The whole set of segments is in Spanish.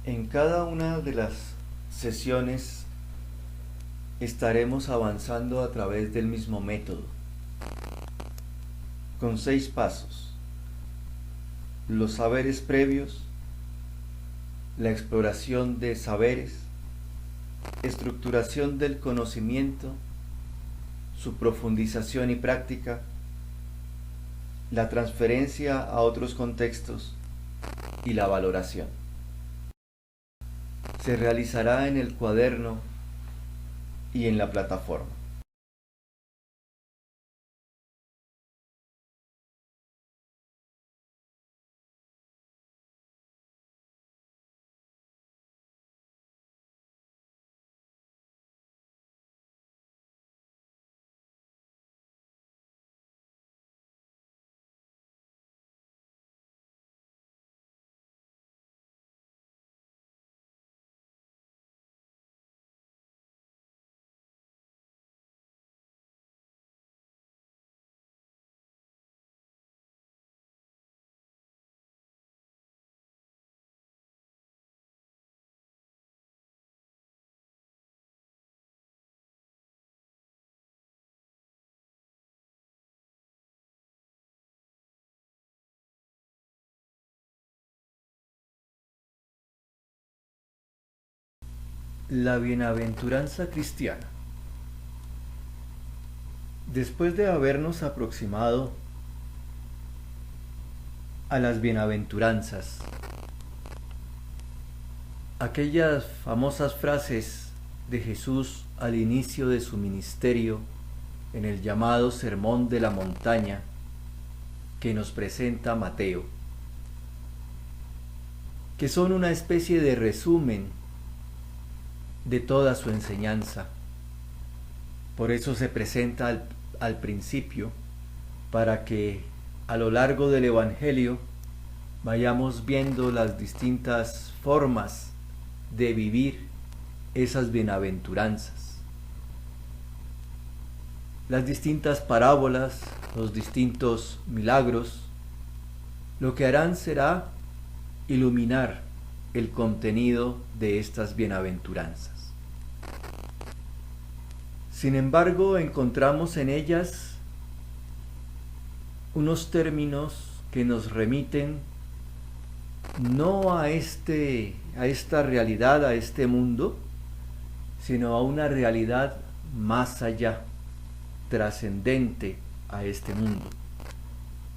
En cada una de las sesiones estaremos avanzando a través del mismo método, con 6 pasos: los saberes previos, la exploración de saberes, estructuración del conocimiento, su profundización y práctica, la transferencia a otros contextos y la valoración. Se realizará en el cuaderno y en la plataforma. La bienaventuranza cristiana. Después de habernos aproximado a las bienaventuranzas, aquellas famosas frases de Jesús al inicio de su ministerio en el llamado Sermón de la Montaña que nos presenta Mateo, que son una especie de resumen de toda su enseñanza. Por eso se presenta al principio, para que a lo largo del Evangelio vayamos viendo las distintas formas de vivir esas bienaventuranzas. Las distintas parábolas, los distintos milagros, lo que harán será iluminar el contenido de estas bienaventuranzas. Sin embargo, encontramos en ellas unos términos que nos remiten no a esta realidad, a este mundo, sino a una realidad más allá, trascendente a este mundo,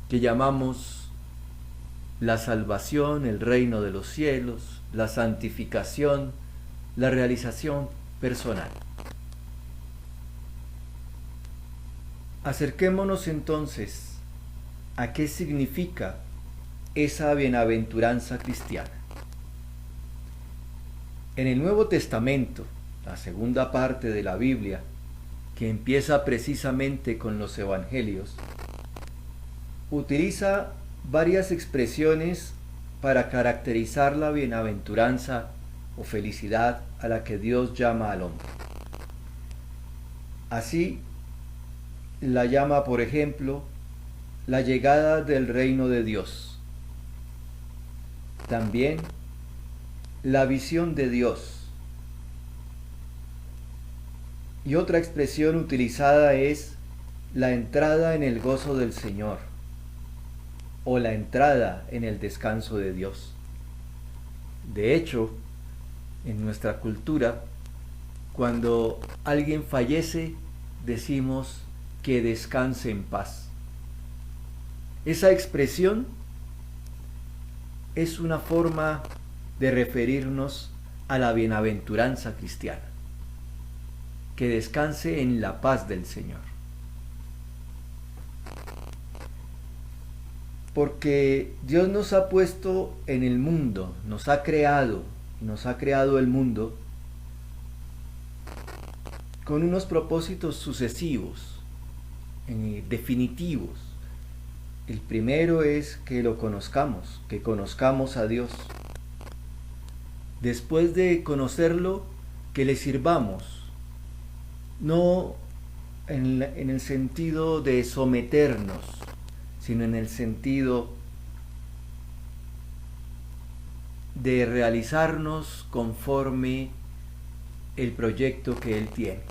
que llamamos la salvación, el reino de los cielos, la santificación, la realización personal. Acerquémonos entonces a qué significa esa bienaventuranza cristiana. En el Nuevo Testamento, la segunda parte de la Biblia, que empieza precisamente con los Evangelios, utiliza varias expresiones para caracterizar la bienaventuranza o felicidad a la que Dios llama al hombre. Así la llama, por ejemplo, la llegada del reino de Dios. También la visión de Dios. Y otra expresión utilizada es la entrada en el gozo del Señor o la entrada en el descanso de Dios. De hecho, en nuestra cultura, cuando alguien fallece, decimos que descanse en paz. Esa expresión es una forma de referirnos a la bienaventuranza cristiana, que descanse en la paz del Señor. Porque Dios nos ha puesto en el mundo, nos ha creado el mundo con unos propósitos sucesivos, definitivos. El primero es que lo conozcamos, que conozcamos a Dios. Después de conocerlo, que le sirvamos, no en el sentido de someternos, sino en el sentido de realizarnos conforme el proyecto que Él tiene.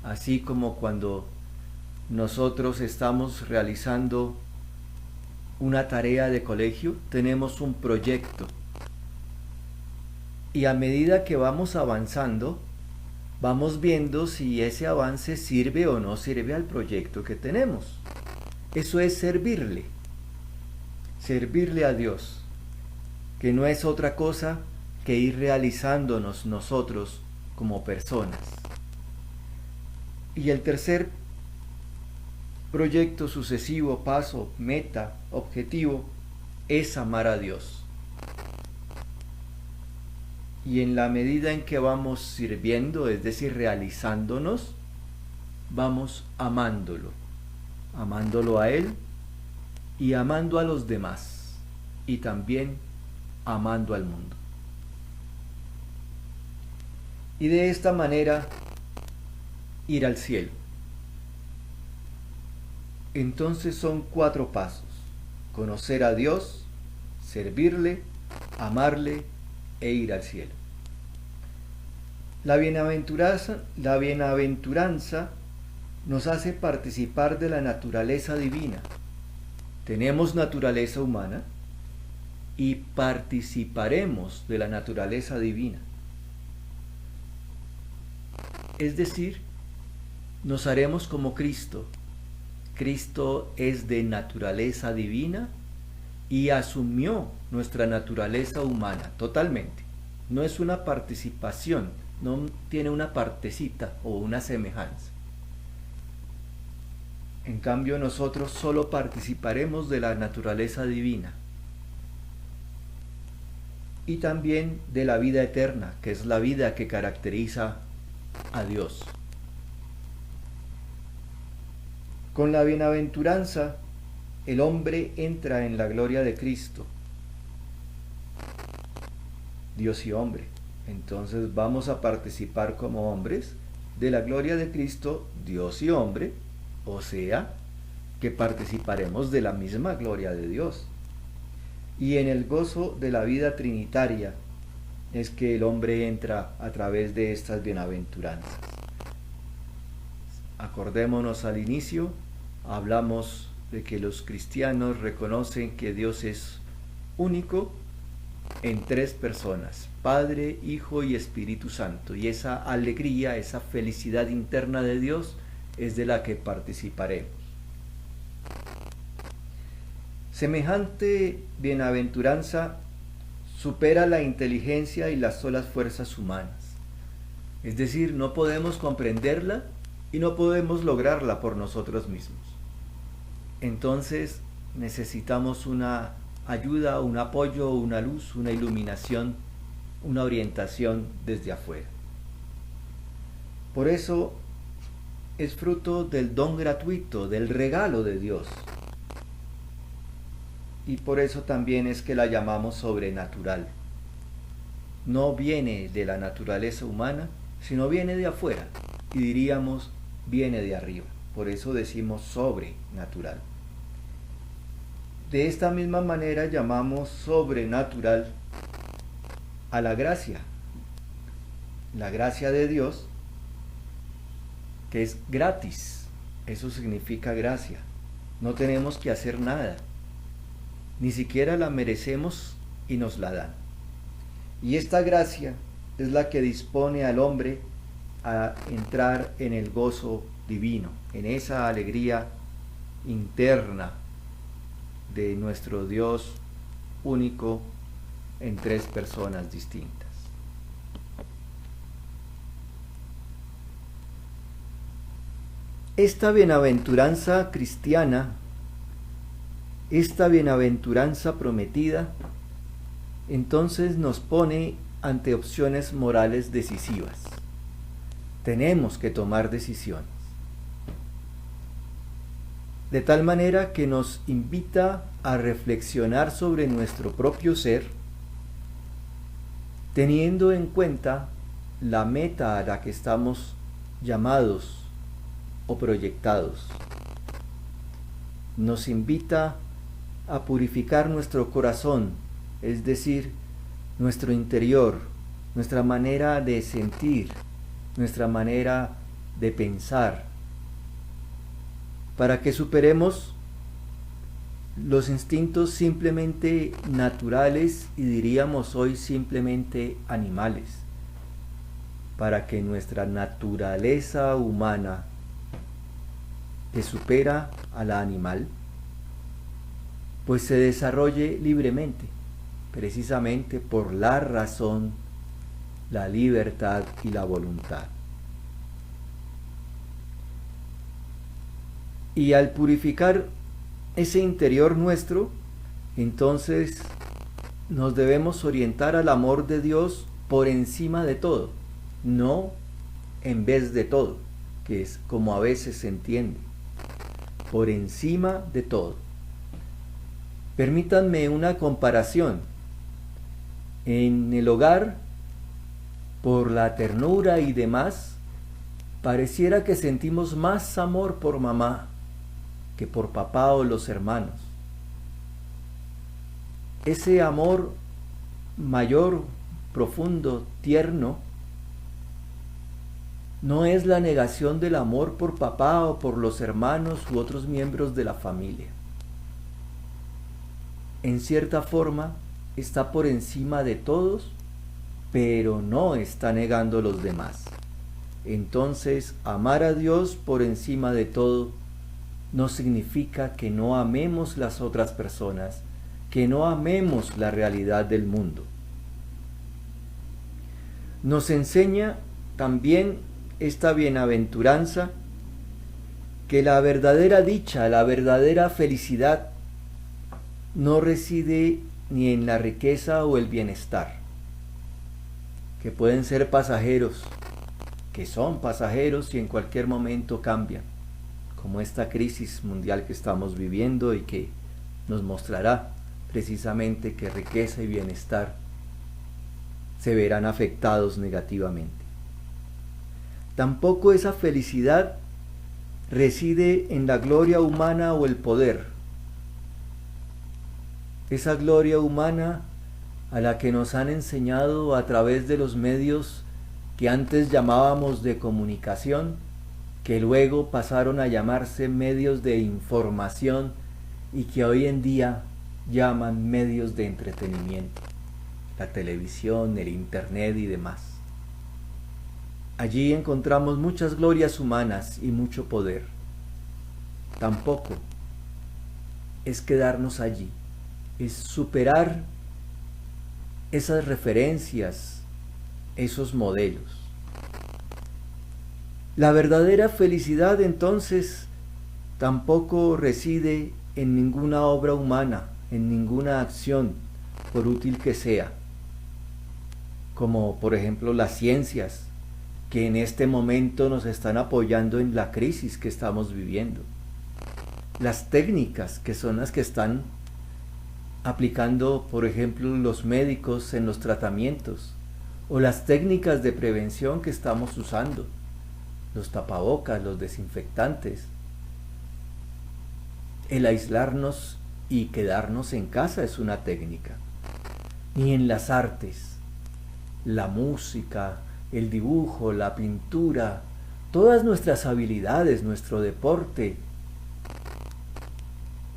Así como cuando nosotros estamos realizando una tarea de colegio, tenemos un proyecto. Y a medida que vamos avanzando, vamos viendo si ese avance sirve o no sirve al proyecto que tenemos. Eso es servirle a Dios, que no es otra cosa que ir realizándonos nosotros como personas. Y el tercer proyecto sucesivo, paso, meta, objetivo, es amar a Dios. Y en la medida en que vamos sirviendo, es decir, realizándonos, vamos amándolo a Él y amando a los demás, y también amando al mundo. Y de esta manera ir al cielo. Entonces son 4 pasos: conocer a Dios, servirle, amarle e ir al cielo. La bienaventuranza nos hace participar de la naturaleza divina. Tenemos naturaleza humana y participaremos de la naturaleza divina. Es decir, nos haremos como Cristo. Cristo es de naturaleza divina y asumió nuestra naturaleza humana totalmente. No es una participación, no tiene una partecita o una semejanza. En cambio, nosotros solo participaremos de la naturaleza divina y también de la vida eterna, que es la vida que caracteriza a Dios. Con la bienaventuranza, el hombre entra en la gloria de Cristo, Dios y hombre. Entonces vamos a participar como hombres de la gloria de Cristo, Dios y hombre, o sea, que participaremos de la misma gloria de Dios. Y en el gozo de la vida trinitaria es que el hombre entra a través de estas bienaventuranzas. Acordémonos, al inicio hablamos de que los cristianos reconocen que Dios es único en 3 personas: Padre, Hijo y Espíritu Santo. Y esa alegría, esa felicidad interna de Dios es de la que participaremos. Semejante bienaventuranza supera la inteligencia y las solas fuerzas humanas. Es decir, no podemos comprenderla y no podemos lograrla por nosotros mismos. Entonces necesitamos una ayuda, un apoyo, una luz, una iluminación, una orientación desde afuera. Por eso es fruto del don gratuito, del regalo de Dios. Y por eso también es que la llamamos sobrenatural. No viene de la naturaleza humana, sino viene de afuera. Y diríamos, viene de arriba. Por eso decimos sobrenatural. De esta misma manera llamamos sobrenatural a la gracia de Dios, que es gratis. Eso significa gracia. No tenemos que hacer nada, ni siquiera la merecemos y nos la dan. Y esta gracia es la que dispone al hombre a entrar en el gozo divino, en esa alegría interna de nuestro Dios único en 3 personas distintas. Esta bienaventuranza cristiana, esta bienaventuranza prometida, entonces nos pone ante opciones morales decisivas. Tenemos que tomar decisiones. De tal manera que nos invita a reflexionar sobre nuestro propio ser, teniendo en cuenta la meta a la que estamos llamados o proyectados. Nos invita a purificar nuestro corazón, es decir, nuestro interior, nuestra manera de sentir, nuestra manera de pensar, para que superemos los instintos simplemente naturales y diríamos hoy simplemente animales, para que nuestra naturaleza humana, que supera a la animal, pues se desarrolle libremente, precisamente por la razón, la libertad y la voluntad. Y al purificar ese interior nuestro, entonces nos debemos orientar al amor de Dios por encima de todo, no en vez de todo, que es como a veces se entiende, por encima de todo. Permítanme una comparación. En el hogar, por la ternura y demás, pareciera que sentimos más amor por mamá que por papá o los hermanos. Ese amor mayor, profundo, tierno, no es la negación del amor por papá o por los hermanos u otros miembros de la familia. En cierta forma, está por encima de todos, pero no está negando a los demás. Entonces, amar a Dios por encima de todo no significa que no amemos las otras personas, que no amemos la realidad del mundo. Nos enseña también esta bienaventuranza que la verdadera dicha, la verdadera felicidad no reside ni en la riqueza o el bienestar, que pueden ser pasajeros, que son pasajeros y en cualquier momento cambian, como esta crisis mundial que estamos viviendo y que nos mostrará precisamente que riqueza y bienestar se verán afectados negativamente. Tampoco esa felicidad reside en la gloria humana o el poder, esa gloria humana a la que nos han enseñado a través de los medios que antes llamábamos de comunicación, que luego pasaron a llamarse medios de información y que hoy en día llaman medios de entretenimiento, la televisión, el internet y demás. Allí encontramos muchas glorias humanas y mucho poder. Tampoco es quedarnos allí, es superar esas referencias, esos modelos. La verdadera felicidad entonces tampoco reside en ninguna obra humana, en ninguna acción, por útil que sea, como por ejemplo las ciencias, que en este momento nos están apoyando en la crisis que estamos viviendo. Las técnicas que son las que están aplicando, por ejemplo, los médicos en los tratamientos, o las técnicas de prevención que estamos usando, los tapabocas, los desinfectantes, el aislarnos y quedarnos en casa es una técnica. Ni en las artes, la música, el dibujo, la pintura, todas nuestras habilidades, nuestro deporte,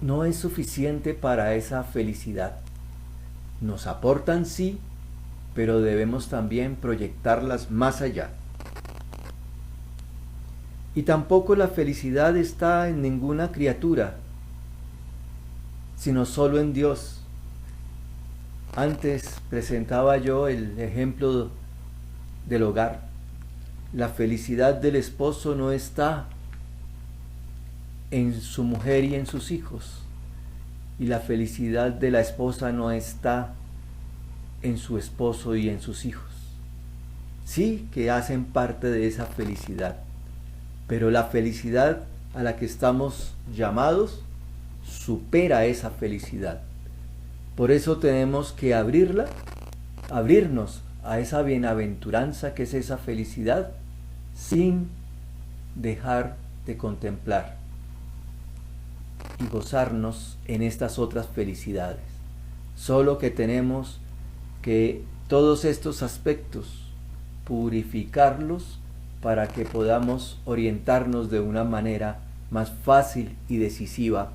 no es suficiente para esa felicidad. Nos aportan sí, pero debemos también proyectarlas más allá. Y tampoco la felicidad está en ninguna criatura, sino solo en Dios. Antes presentaba yo el ejemplo del hogar. La felicidad del esposo no está en su mujer y en sus hijos, y la felicidad de la esposa no está en su esposo y en sus hijos. Sí que hacen parte de esa felicidad, pero la felicidad a la que estamos llamados supera esa felicidad. Por eso tenemos que abrirnos a esa bienaventuranza que es esa felicidad, sin dejar de contemplar y gozarnos en estas otras felicidades. Solo que tenemos que todos estos aspectos, purificarlos para que podamos orientarnos de una manera más fácil y decisiva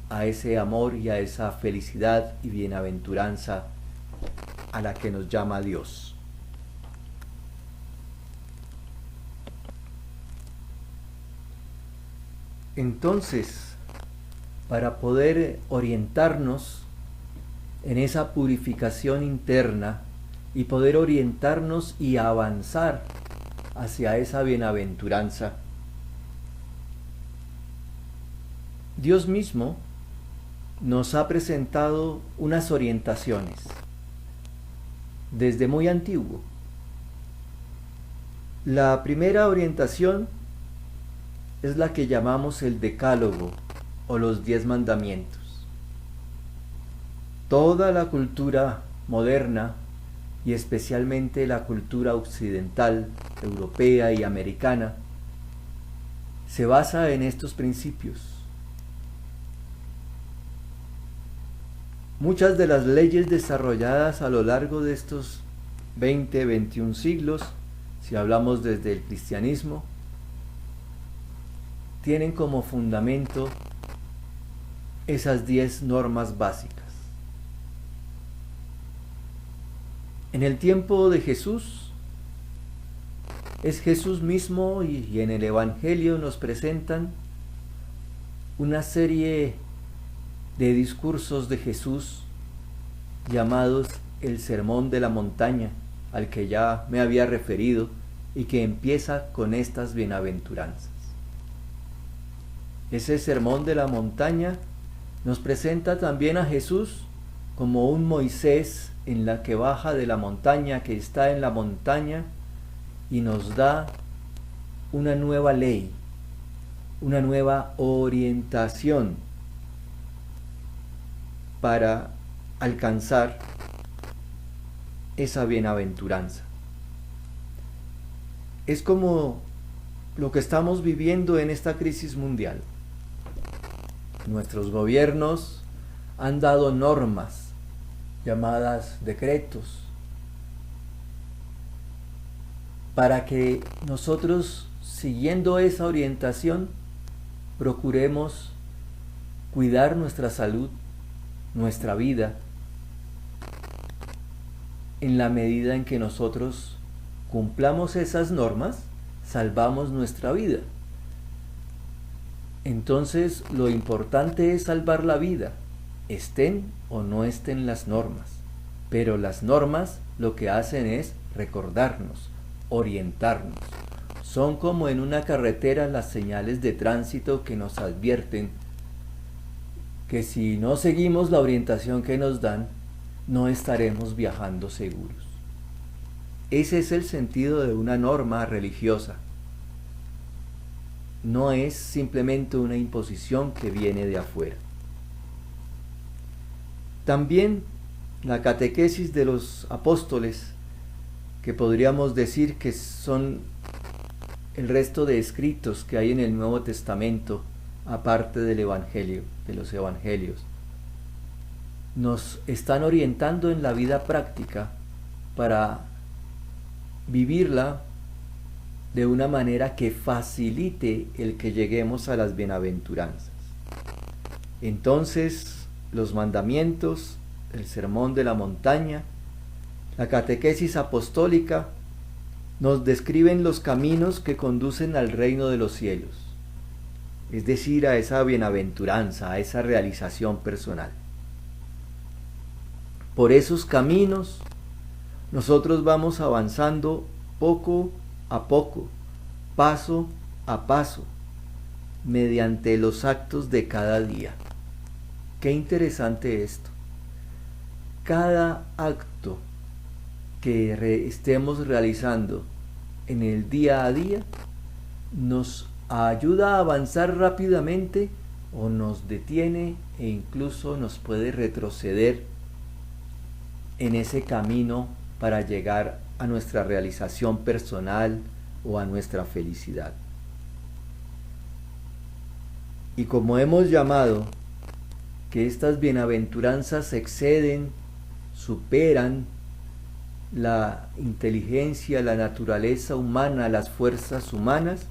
a ese amor y a esa felicidad y bienaventuranza a la que nos llama Dios. Entonces, para poder orientarnos en esa purificación interna y poder orientarnos y avanzar hacia esa bienaventuranza, Dios mismo nos ha presentado unas orientaciones desde muy antiguo. La primera orientación es la que llamamos el Decálogo o los 10 mandamientos. Toda la cultura moderna y especialmente la cultura occidental, europea y americana se basa en estos principios. Muchas de las leyes desarrolladas a lo largo de estos 20-21 siglos, si hablamos desde el cristianismo, tienen como fundamento esas 10 normas básicas. En el tiempo de Jesús, es Jesús mismo y en el Evangelio nos presentan una serie de discursos de Jesús llamados el Sermón de la Montaña, al que ya me había referido y que empieza con estas bienaventuranzas. Ese Sermón de la Montaña nos presenta también a Jesús como un Moisés en la que baja de la montaña, que está en la montaña, y nos da una nueva ley, una nueva orientación para alcanzar esa bienaventuranza. Es como lo que estamos viviendo en esta crisis mundial. Nuestros gobiernos han dado normas llamadas decretos para que nosotros, siguiendo esa orientación, procuremos cuidar nuestra salud, nuestra vida, en la medida en que nosotros cumplamos esas normas, salvamos nuestra vida. Entonces, lo importante es salvar la vida, estén o no estén las normas. Pero las normas lo que hacen es recordarnos, orientarnos. Son como en una carretera las señales de tránsito que nos advierten que si no seguimos la orientación que nos dan, no estaremos viajando seguros. Ese es el sentido de una norma religiosa. No es simplemente una imposición que viene de afuera. También la catequesis de los apóstoles, que podríamos decir que son el resto de escritos que hay en el Nuevo Testamento, aparte del Evangelio, de los Evangelios, nos están orientando en la vida práctica para vivirla de una manera que facilite el que lleguemos a las bienaventuranzas. Entonces, los mandamientos, el Sermón de la Montaña, la catequesis apostólica nos describen los caminos que conducen al reino de los cielos, es decir, a esa bienaventuranza, a esa realización personal. Por esos caminos nosotros vamos avanzando poco a poco, paso a paso, mediante los actos de cada día. Qué interesante esto. Cada acto que estemos realizando en el día a día nos ayuda a avanzar rápidamente o nos detiene e incluso nos puede retroceder en ese camino para llegar a nuestra realización personal o a nuestra felicidad. Y como hemos llamado que estas bienaventuranzas exceden, superan la inteligencia, la naturaleza humana, las fuerzas humanas,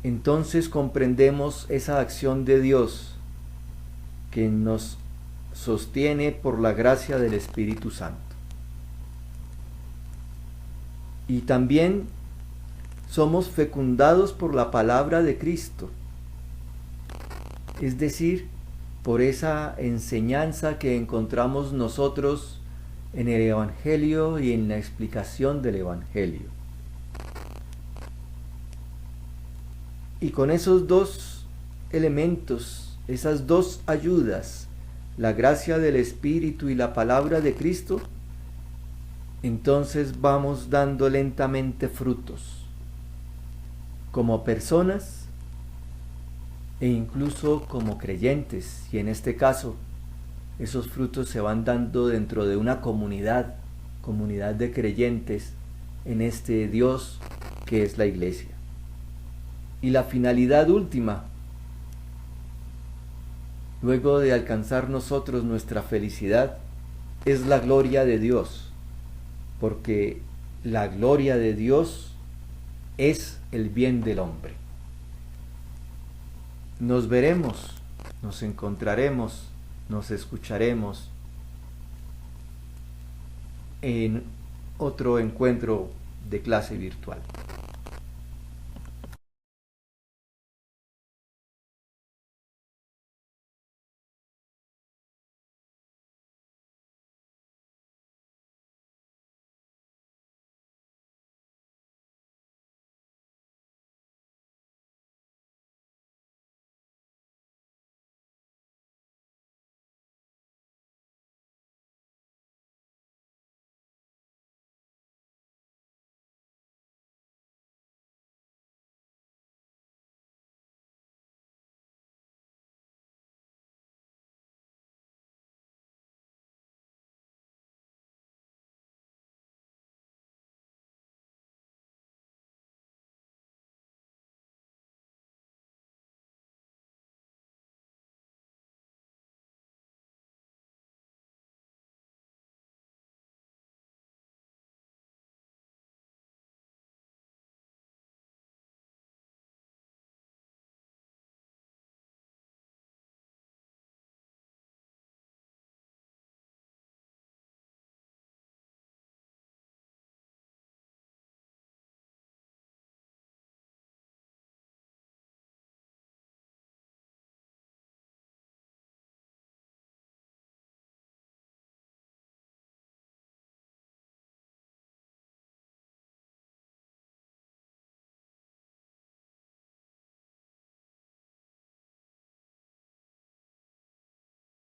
entonces comprendemos esa acción de Dios que nos sostiene por la gracia del Espíritu Santo. Y también somos fecundados por la palabra de Cristo, es decir, por esa enseñanza que encontramos nosotros en el Evangelio y en la explicación del Evangelio. Y con esos dos elementos, esas dos ayudas, la gracia del Espíritu y la palabra de Cristo, entonces vamos dando lentamente frutos, como personas e incluso como creyentes, y en este caso esos frutos se van dando dentro de una comunidad de creyentes en este Dios que es la Iglesia. Y la finalidad última, luego de alcanzar nosotros nuestra felicidad, es la gloria de Dios, porque la gloria de Dios es el bien del hombre. Nos veremos, nos encontraremos, nos escucharemos en otro encuentro de clase virtual.